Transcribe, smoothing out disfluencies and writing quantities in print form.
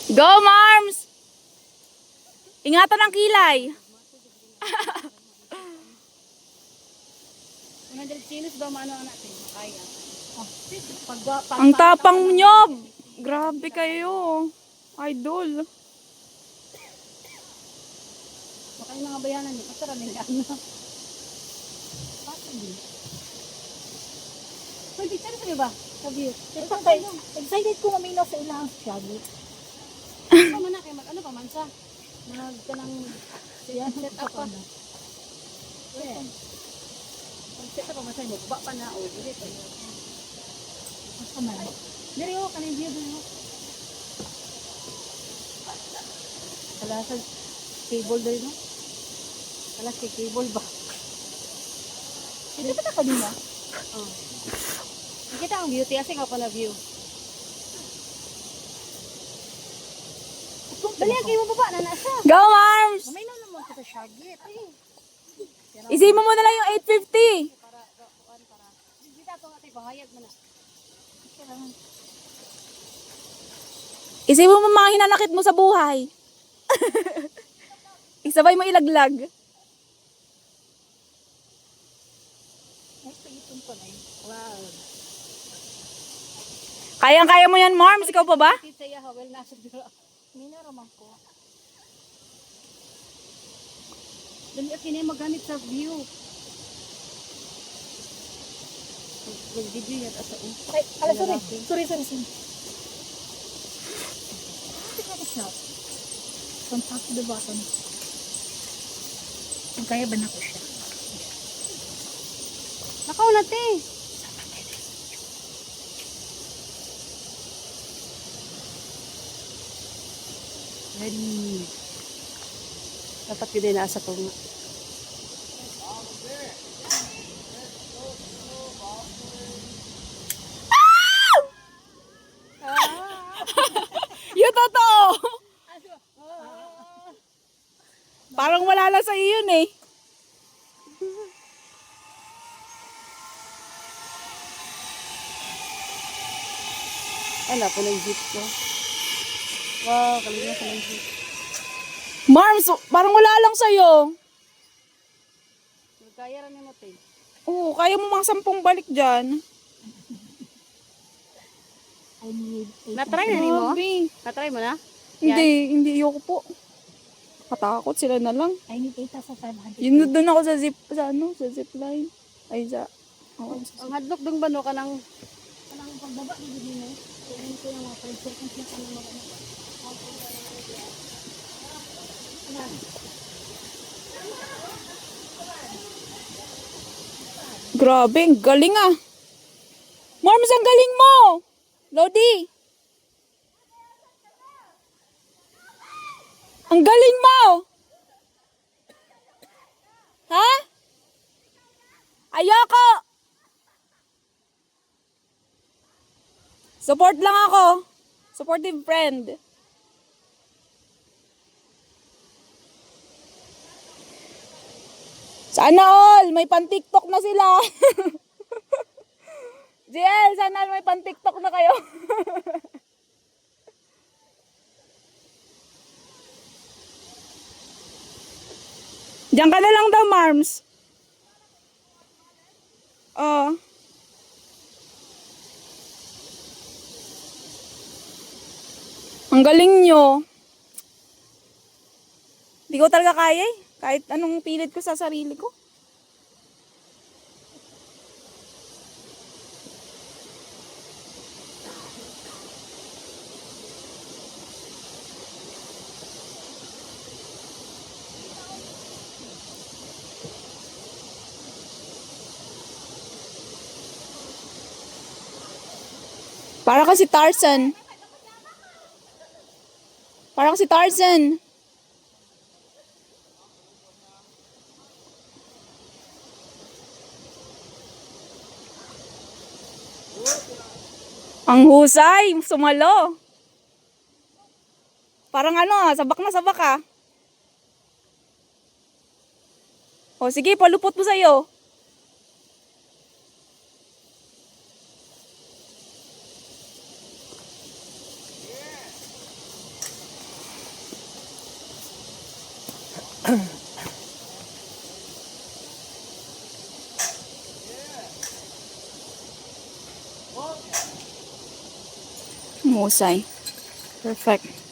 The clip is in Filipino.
Go, Marms! Ingatan ang kilay. 100 kilos ba maano natin? Kaya. Ang tapang nyo. Grabe kayo. Idol. Baka yung mga bayanan niyo. Masara na yung ano. Pwede, saan sabi ba? Sabi yun. Excited ko maminaw sa ilang shaggy. Ano man na kayo? Ano pa man sa? Ka ng set up pa. Set up pa man sa inyo. Ba pa na. O, dili pa. Mas kamay. Dili o, kanang view doon o. Kalasag cable doon no? Kalasag cable ba? Hindi pa ka din ba? Oo. Nakita ang beauty. Asing ako na view. Dali, kayo mo baba na nasa. Go, Marms! May na naman ko sa shaggy. Isay mo muna lang yung 850. Dito ako nga tayo, bahayag mo na. Isay mo mga hinanakit mo sa buhay. Isabay mo ilaglag. Ay, paitong ko na yun. Wow. Kayang-kaya mo yan, Marms. Ikaw pa ba? Kita ya, well, nasa dito. May naraman ko. Dali, kini magamit sa view. Mag-video yan asa o. Ay, sorry. Sorry. From top to the bottom. Kung kaya ba na ko siya? Nakaw na, te. Ready. Dapat yun din nasa ko nga. Yung totoo. Parang wala lang sa iyo yun eh. Ala, po ng jeep ko. Wow, kaligyan ko ng jeep. Marms, parang wala lang sa iyo. Kaya rin mo, te. Oo, kaya mo mga 10 balik dyan. I need Na-try na ni mo? Grabe. Na-try mo na? Hindi ayoko po. Katakot sila na lang. I need 8,500. Yun doon ako sa zip line. Ay, oo. Ang hadlok dong bano ka ng Kanang pagbaba dito din eh. Kaya ko yung mga 5 seconds na kanang mga Grabe, ang galing ah. Marms, ang galing mo. Lodi. Ang galing mo. Ha? Ayoko. Support lang ako. Supportive friend. Sana all, may pan-TikTok na sila. JL, sana all may pan-TikTok na kayo. Diyan ka na lang daw, Marms. Oh. Ang galing nyo. Hindi ko talaga kaya eh. Kahit anong pilit ko sa sarili ko. Para kasi Tarzan. Para kasi Tarzan. Ang husay, sumalo. Parang ano, sabak na sabak ah. O sige, palupot mo sa'yo. Musay. Perfect.